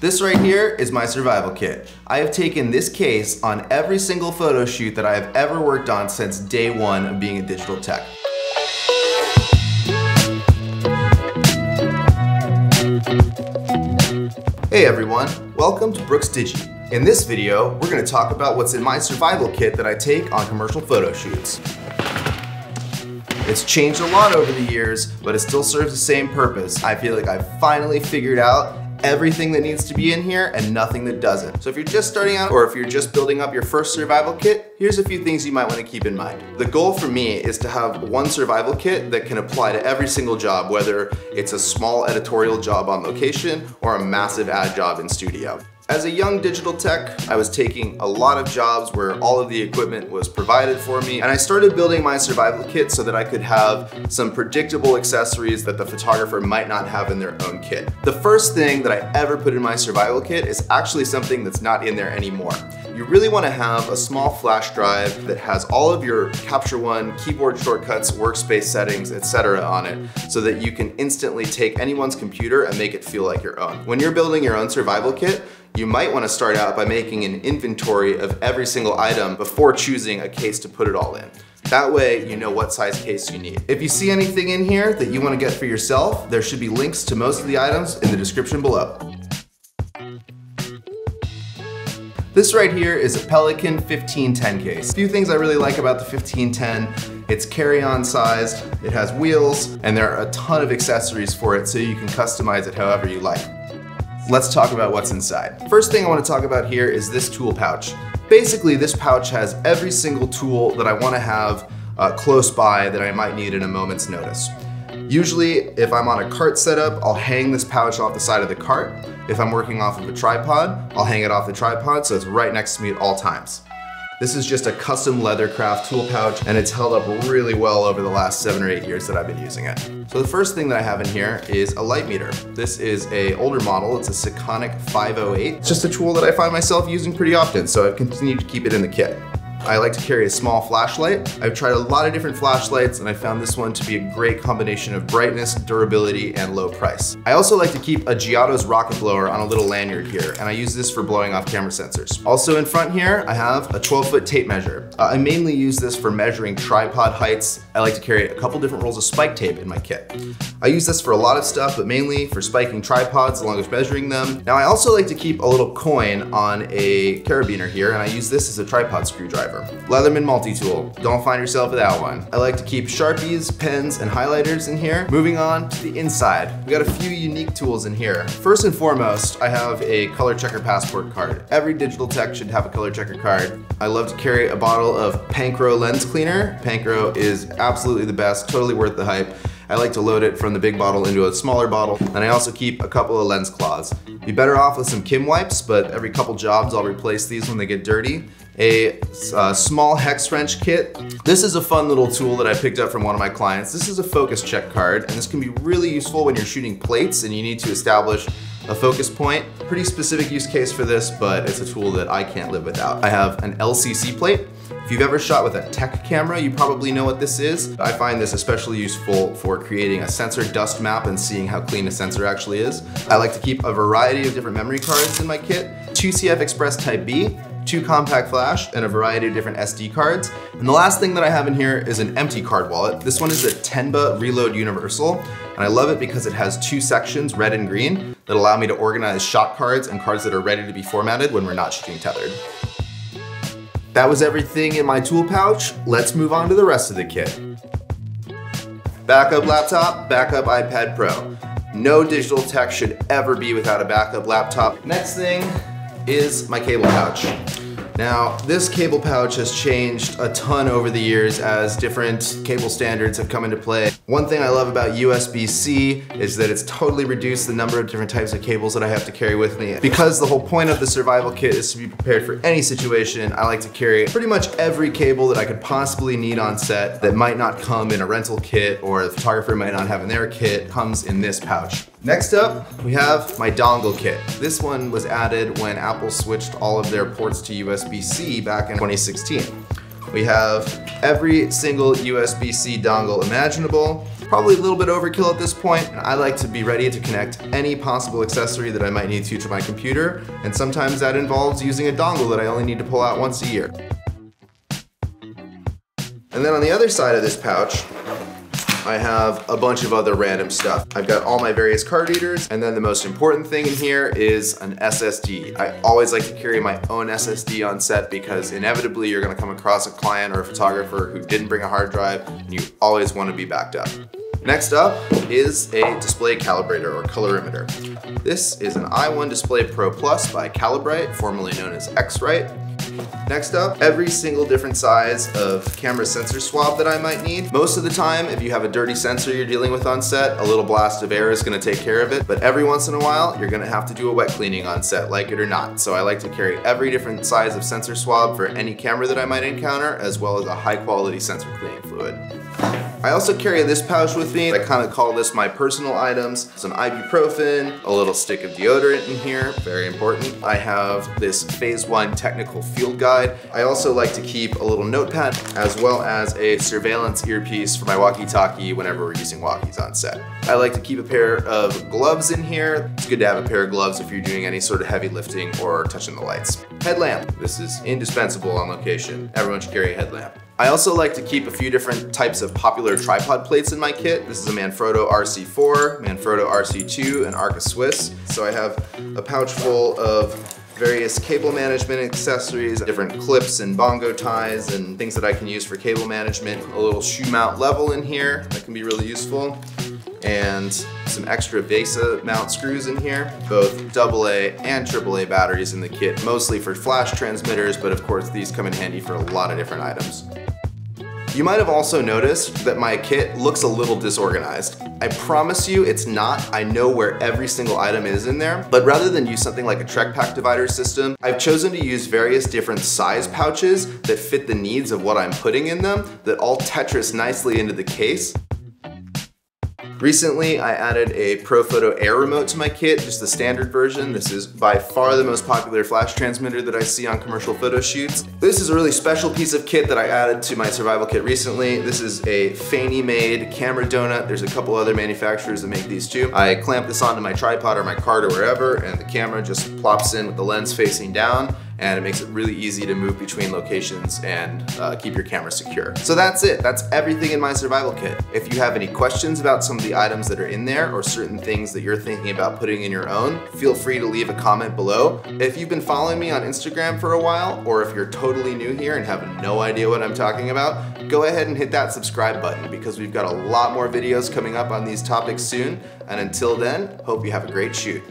This right here is my survival kit. I have taken this case on every single photo shoot that I have ever worked on since day one of being a digital tech. Hey everyone, welcome to Brooks Digi. In this video, we're going to talk about what's in my survival kit that I take on commercial photo shoots. It's changed a lot over the years, but it still serves the same purpose. I feel like I've finally figured out everything that needs to be in here and nothing that doesn't. So if you're just starting out or if you're just building up your first survival kit, here's a few things you might want to keep in mind. The goal for me is to have one survival kit that can apply to every single job, whether it's a small editorial job on location or a massive ad job in studio. As a young digital tech, I was taking a lot of jobs where all of the equipment was provided for me, and I started building my survival kit so that I could have some predictable accessories that the photographer might not have in their own kit. The first thing that I ever put in my survival kit is actually something that's not in there anymore. You really want to have a small flash drive that has all of your Capture One keyboard shortcuts, workspace settings, etc. on it so that you can instantly take anyone's computer and make it feel like your own. When you're building your own survival kit, you might want to start out by making an inventory of every single item before choosing a case to put it all in. That way you know what size case you need. If you see anything in here that you want to get for yourself, there should be links to most of the items in the description below. This right here is a Pelican 1510 case. A few things I really like about the 1510. It's carry-on sized, it has wheels, and there are a ton of accessories for it so you can customize it however you like. Let's talk about what's inside. First thing I want to talk about here is this tool pouch. Basically, this pouch has every single tool that I want to have close by that I might need in a moment's notice. Usually, if I'm on a cart setup, I'll hang this pouch off the side of the cart. If I'm working off of a tripod, I'll hang it off the tripod so it's right next to me at all times. This is just a custom leathercraft tool pouch, and it's held up really well over the last 7 or 8 years that I've been using it. So the first thing that I have in here is a light meter. This is an older model, it's a Sekonic 508. It's just a tool that I find myself using pretty often, so I've continued to keep it in the kit. I like to carry a small flashlight. I've tried a lot of different flashlights and I found this one to be a great combination of brightness, durability, and low price. I also like to keep a Giotto's rocket blower on a little lanyard here, and I use this for blowing off camera sensors. Also in front here, I have a 12-foot tape measure. I mainly use this for measuring tripod heights. I like to carry a couple different rolls of spike tape in my kit. I use this for a lot of stuff, but mainly for spiking tripods along with measuring them. Now I also like to keep a little coin on a carabiner here, and I use this as a tripod screwdriver. Leatherman multi-tool, don't find yourself without one. I like to keep Sharpies, pens, and highlighters in here. Moving on to the inside, we got a few unique tools in here. First and foremost, I have a color checker passport card. Every digital tech should have a color checker card. I love to carry a bottle of Pancro lens cleaner. Pancro is absolutely the best, totally worth the hype. I like to load it from the big bottle into a smaller bottle, and I also keep a couple of lens cloths. Be better off with some Kim wipes, but every couple jobs I'll replace these when they get dirty. A small hex wrench kit. This is a fun little tool that I picked up from one of my clients. This is a focus check card, and this can be really useful when you're shooting plates and you need to establish a focus point. Pretty specific use case for this, but it's a tool that I can't live without. I have an LCC plate. If you've ever shot with a tech camera, you probably know what this is. I find this especially useful for creating a sensor dust map and seeing how clean a sensor actually is. I like to keep a variety of different memory cards in my kit. 2 CF Express Type B, 2 compact flash, and a variety of different SD cards. And the last thing that I have in here is an empty card wallet. This one is a Tenba Reload Universal, and I love it because it has 2 sections, red and green, that allow me to organize shot cards and cards that are ready to be formatted when we're not shooting tethered. That was everything in my tool pouch. Let's move on to the rest of the kit. Backup laptop, backup iPad Pro. No digital tech should ever be without a backup laptop. Next thing is my cable pouch. Now, this cable pouch has changed a ton over the years as different cable standards have come into play. One thing I love about USB-C is that it's totally reduced the number of different types of cables that I have to carry with me. Because the whole point of the survival kit is to be prepared for any situation, I like to carry pretty much every cable that I could possibly need on set that might not come in a rental kit or the photographer might not have in their kit, comes in this pouch. Next up, we have my dongle kit. This one was added when Apple switched all of their ports to USB-C back in 2016. We have every single USB-C dongle imaginable. Probably a little bit overkill at this point, and I like to be ready to connect any possible accessory that I might need to my computer, and sometimes that involves using a dongle that I only need to pull out once a year. And then on the other side of this pouch, I have a bunch of other random stuff. I've got all my various card readers, and then the most important thing in here is an SSD. I always like to carry my own SSD on set because inevitably you're gonna come across a client or a photographer who didn't bring a hard drive, and you always wanna be backed up. Next up is a display calibrator or colorimeter. This is an i1 Display Pro Plus by Calibrite, formerly known as X-Rite. Next up, every single different size of camera sensor swab that I might need. Most of the time, if you have a dirty sensor you're dealing with on set, a little blast of air is gonna take care of it, but every once in a while, you're gonna have to do a wet cleaning on set, like it or not. So I like to carry every different size of sensor swab for any camera that I might encounter, as well as a high quality sensor cleaning fluid. I also carry this pouch with me. I kind of call this my personal items. Some ibuprofen, a little stick of deodorant in here, very important. I have this Phase 1 technical field guide. I also like to keep a little notepad as well as a surveillance earpiece for my walkie-talkie whenever we're using walkies on set. I like to keep a pair of gloves in here. It's good to have a pair of gloves if you're doing any sort of heavy lifting or touching the lights. Headlamp. This is indispensable on location. Everyone should carry a headlamp. I also like to keep a few different types of popular tripod plates in my kit. This is a Manfrotto RC4, Manfrotto RC2, and Arca Swiss. So I have a pouch full of various cable management accessories, different clips and bongo ties and things that I can use for cable management. A little shoe mount level in here that can be really useful. And some extra VESA mount screws in here. Both AA and AAA batteries in the kit, mostly for flash transmitters, but of course these come in handy for a lot of different items. You might have also noticed that my kit looks a little disorganized. I promise you it's not. I know where every single item is in there, but rather than use something like a Trek Pack divider system, I've chosen to use various different size pouches that fit the needs of what I'm putting in them, that all Tetris nicely into the case. Recently, I added a ProPhoto Air remote to my kit, just the standard version. This is by far the most popular flash transmitter that I see on commercial photo shoots. This is a really special piece of kit that I added to my survival kit recently. This is a Fannie-made camera donut. There's a couple other manufacturers that make these too. I clamp this onto my tripod or my cart or wherever, and the camera just plops in with the lens facing down, and it makes it really easy to move between locations and keep your camera secure. So that's it. That's everything in my survival kit. If you have any questions about some of the items that are in there or certain things that you're thinking about putting in your own, feel free to leave a comment below. If you've been following me on Instagram for a while, or if you're totally new here and have no idea what I'm talking about, go ahead and hit that subscribe button because we've got a lot more videos coming up on these topics soon. And until then, hope you have a great shoot.